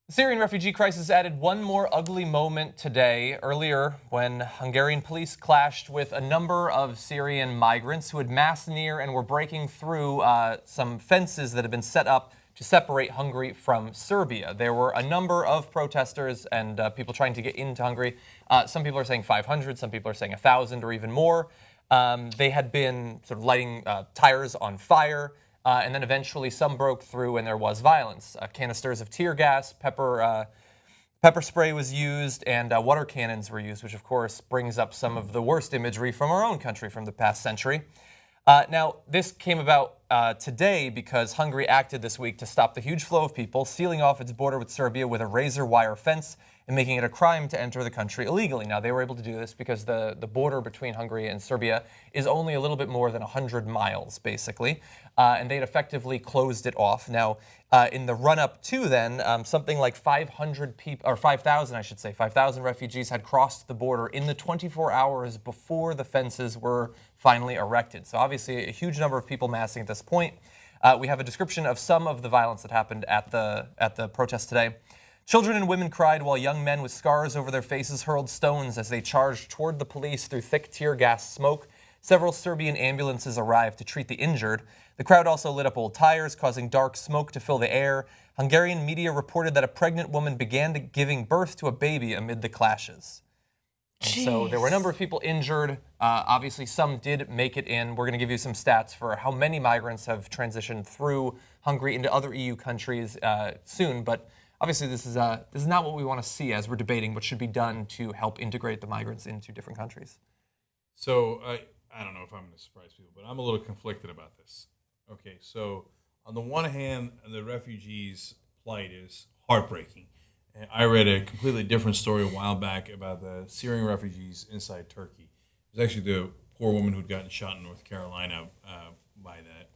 The Syrian refugee crisis added one more ugly moment today, earlier when Hungarian police clashed with a number of Syrian migrants who had massed near and were breaking through some fences that had been set up to separate Hungary from Serbia. There were a number of protesters and people trying to get into Hungary. Some people are saying 500, some people are saying 1,000 or even more. They had been sort of lighting tires on fire. And then eventually some broke through and there was violence. Canisters of tear gas, pepper spray was used, and water cannons were used, which of course brings up some of the worst imagery from our own country from the past century. Now, this came about today because Hungary acted this week to stop the huge flow of people, sealing off its border with Serbia with a razor wire fence and making it a crime to enter the country illegally. Now, they were able to do this because the border between Hungary and Serbia is only a little bit more than 100 miles, basically, and they'd effectively closed it off. Now, in the run-up to then, something like 500 people, or 5,000, I should say, 5,000 refugees had crossed the border in the 24 hours before the fences were finally erected. So obviously, a huge number of people massing at this point. We have a description of some of the violence that happened at the protest today. Children and women cried while young men with scars over their faces hurled stones as they charged toward the police through thick tear gas smoke. Several Serbian ambulances arrived to treat the injured. The crowd also lit up old tires, causing dark smoke to fill the air. Hungarian media reported that a pregnant woman began giving birth to a baby amid the clashes. So there were a number of people injured. Obviously, some did make it in. We're going to give you some stats for how many migrants have transitioned through Hungary into other EU countries soon. But obviously, this is not what we want to see as we're debating what should be done to help integrate the migrants into different countries. So I don't know if I'm going to surprise people, but I'm a little conflicted about this. Okay, so on the one hand, the refugees' plight is heartbreaking. And I read a completely different story a while back about the Syrian refugees inside Turkey. It was actually the poor woman who'd gotten shot in North Carolina by that,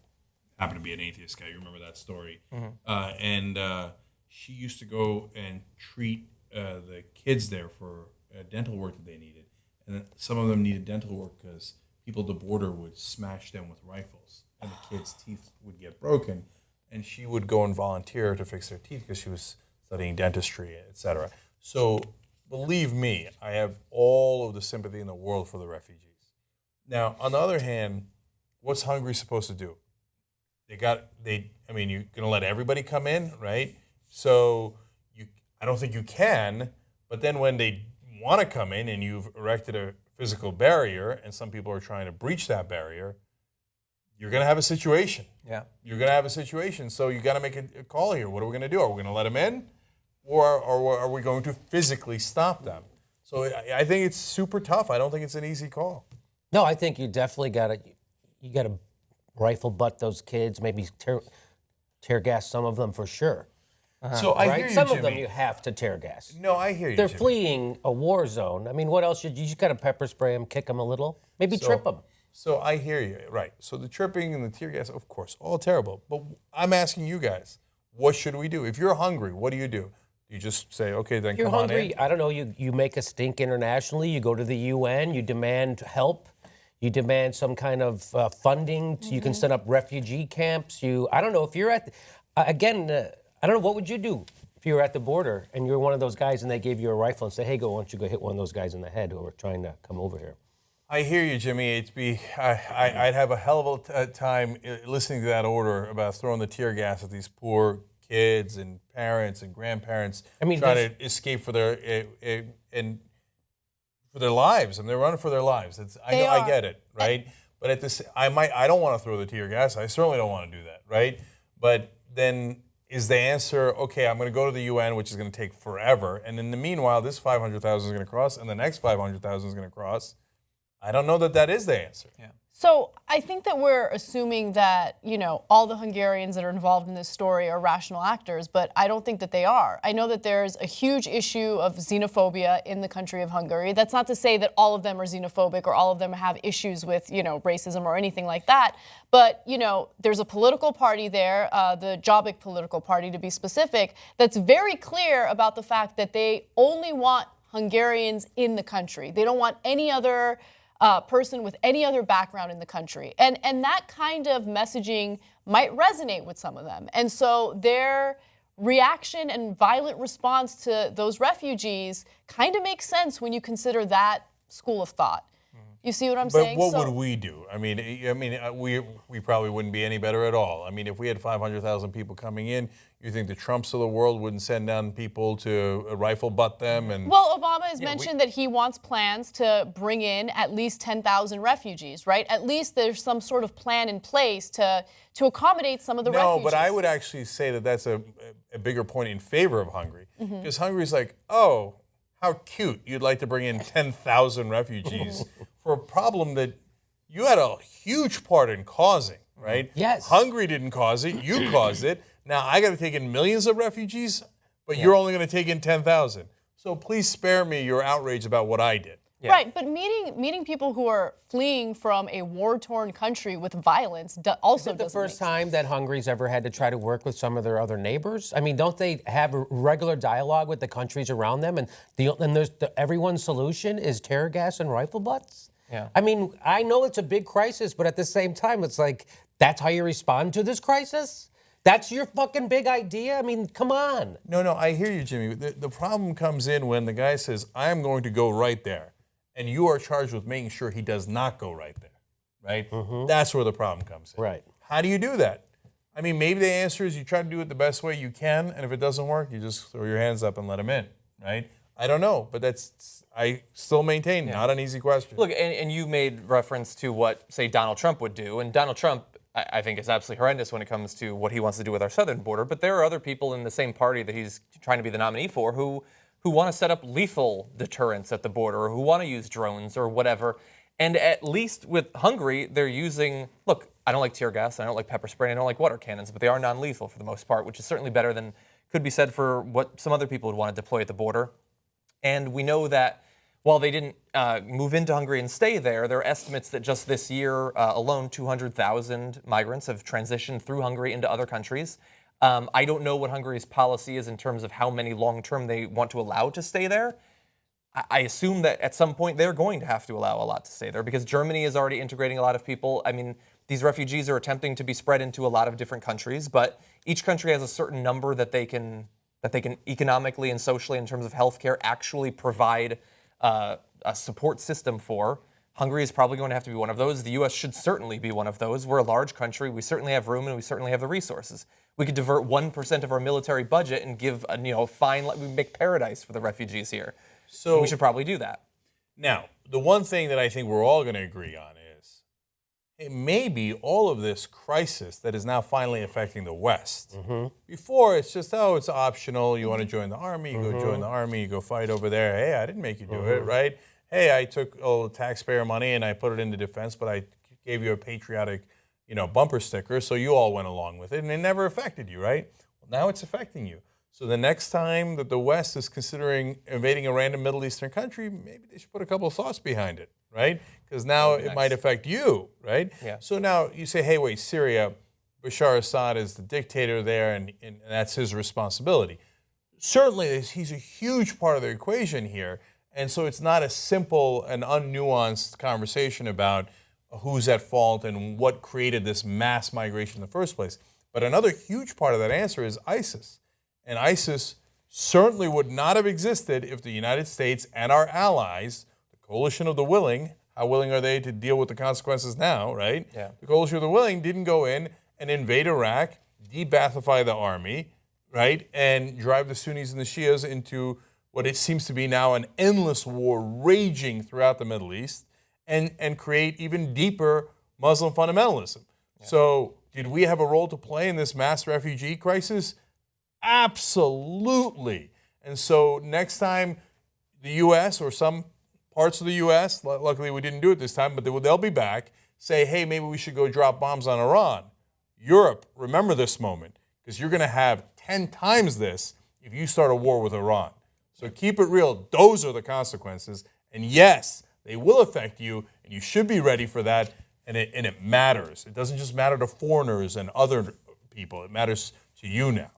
happened to be an atheist guy. You remember that story? Mm-hmm. She used to go and treat the kids there for dental work that they needed. And some of them needed dental work because people at the border would smash them with rifles, and the kids' teeth would get broken. And she would go and volunteer to fix their teeth because she was studying dentistry, etc. So believe me, I have all of the sympathy in the world for the refugees. Now, on the other hand, what's Hungary supposed to do? You're going to let everybody come in, right? So I don't think you can, but then when they want to come in and you've erected a physical barrier and some people are trying to breach that barrier, you're going to have a situation. Yeah. You're going to have a situation. So you got to make a call here. What are we going to do? Are we going to let them in? Or are we going to physically stop them? So I think it's super tough. I don't think it's an easy call. No, I think you definitely got to rifle butt those kids, maybe tear gas some of them for sure. So I hear you, Some Jimmy. of them you have to tear gas. No, I hear you, They're Jimmy. fleeing a war zone. I mean, what else? You just got to pepper spray them, kick them a little, maybe trip them. So I hear you, right. So the tripping and the tear gas, of course, all terrible. But I'm asking you guys, what should we do? If you're hungry, what do? You just say, okay, then You're come on in? hungry, I don't know, you make a stink internationally, you go to the UN, you demand help, you demand some kind of funding, you can set up refugee camps, I don't know, if you're at, I don't know, what would you do if you were at the border and you're one of those guys and they gave you a rifle and say, hey, why don't you go hit one of those guys in the head who are trying to come over here? I hear you, Jimmy. I'd have a hell of a time listening to that order about throwing the tear gas at these poor kids and parents and grandparents trying to escape for their lives. I mean, they're running for their lives. I get it, right? But at this, I don't want to throw the tear gas. I certainly don't want to do that, right? But then is the answer, okay, I'm going to go to the UN, which is going to take forever, and in the meanwhile, this 500,000 is going to cross, and the next 500,000 is going to cross. I don't know that is the answer. Yeah. So I think that we're assuming that, all the Hungarians that are involved in this story are rational actors, but I don't think that they are. I know that there's a huge issue of xenophobia in the country of Hungary. That's not to say that all of them are xenophobic or all of them have issues with, racism or anything like that. But, there's a political party there, the Jobbik political party to be specific, that's very clear about the fact that they only want Hungarians in the country. They don't want any other person with any other background in the country. And that kind of messaging might resonate with some of them. And so they're reaction and violent response to those refugees kind of makes sense when you consider that school of thought. You see what I'm saying? But what would we do? We probably wouldn't be any better at all. I mean, if we had 500,000 people coming in, you think the Trumps of the world wouldn't send down people to rifle butt them? And well, Obama has mentioned that he wants plans to bring in at least 10,000 refugees, right? At least there's some sort of plan in place to accommodate some of the refugees. No, but I would actually say that that's a bigger point in favor of Hungary. Because Hungary's like, oh, how cute. You'd like to bring in 10,000 refugees for a problem that you had a huge part in causing, right? Yes. Hungary didn't cause it. You caused it. Now I got to take in millions of refugees, but you're only going to take in 10,000. So please spare me your outrage about what I did. Yeah. Right, but meeting people who are fleeing from a war-torn country with violence also Is it the doesn't first make time that Hungary's ever had to try to work with some of their other neighbors? I mean, don't they have a regular dialogue with the countries around them? And everyone's solution is tear gas and rifle butts? Yeah. I mean, I know it's a big crisis, but at the same time, it's like, that's how you respond to this crisis? That's your fucking big idea? I mean, come on. No, I hear you, Jimmy. The problem comes in when the guy says, I am going to go right there. And you are charged with making sure he does not go right there, right? That's where the problem comes in. Right. How do you do that? I mean, maybe the answer is you try to do it the best way you can, and if it doesn't work, you just throw your hands up and let him in, right? I don't know, but I still maintain, not an easy question. Look, and you made reference to what, say, Donald Trump would do, and Donald Trump, I think, is absolutely horrendous when it comes to what he wants to do with our southern border, but there are other people in the same party that he's trying to be the nominee for who want to set up lethal deterrence at the border, or who want to use drones or whatever. And at least with Hungary, they're using, look, I don't like tear gas, I don't like pepper spray, I don't like water cannons, but they are non-lethal for the most part, which is certainly better than could be said for what some other people would want to deploy at the border. And we know that while they didn't move into Hungary and stay there, there are estimates that just this year alone, 200,000 migrants have transitioned through Hungary into other countries. I don't know what Hungary's policy is in terms of how many long-term they want to allow to stay there. I assume that at some point they're going to have to allow a lot to stay there because Germany is already integrating a lot of people. I mean, these refugees are attempting to be spread into a lot of different countries, but each country has a certain number that they can economically and socially, in terms of healthcare, actually provide a support system for. Hungary is probably going to have to be one of those. The U.S. should certainly be one of those. We're a large country. We certainly have room, and we certainly have the resources. We could divert 1% of our military budget and give we make paradise for the refugees here. So and we should probably do that. Now, the one thing that I think we're all going to agree on is maybe all of this crisis that is now finally affecting the West. Before, it's just, it's optional. You want to join the army, you go join the army, you go fight over there. Hey, I didn't make you do it, right? Hey, I took all the taxpayer money and I put it into defense, but I gave you a patriotic, bumper sticker, so you all went along with it, and it never affected you, right? Well, now it's affecting you. So the next time that the West is considering invading a random Middle Eastern country, maybe they should put a couple of thoughts behind it, right? Because now it might affect you, right? Yeah. So now you say, hey, wait, Syria, Bashar Assad is the dictator there, and that's his responsibility. Certainly, he's a huge part of the equation here, and so it's not a simple and unnuanced conversation about who's at fault and what created this mass migration in the first place. But another huge part of that answer is ISIS. And ISIS certainly would not have existed if the United States and our allies, the coalition of the willing, how willing are they to deal with the consequences now, right? Yeah. The coalition of the willing didn't go in and invade Iraq, de-Ba'athify the army, right, and drive the Sunnis and the Shias into what it seems to be now an endless war raging throughout the Middle East, and create even deeper Muslim fundamentalism. Yeah. So did we have a role to play in this mass refugee crisis? Absolutely. And so next time the U.S. or some parts of the U.S., luckily we didn't do it this time, but they'll be back, say, hey, maybe we should go drop bombs on Iran. Europe, remember this moment, because you're going to have 10 times this if you start a war with Iran. So keep it real. Those are the consequences. And yes, they will affect you, and you should be ready for that, and it matters. It doesn't just matter to foreigners and other people. It matters to you now.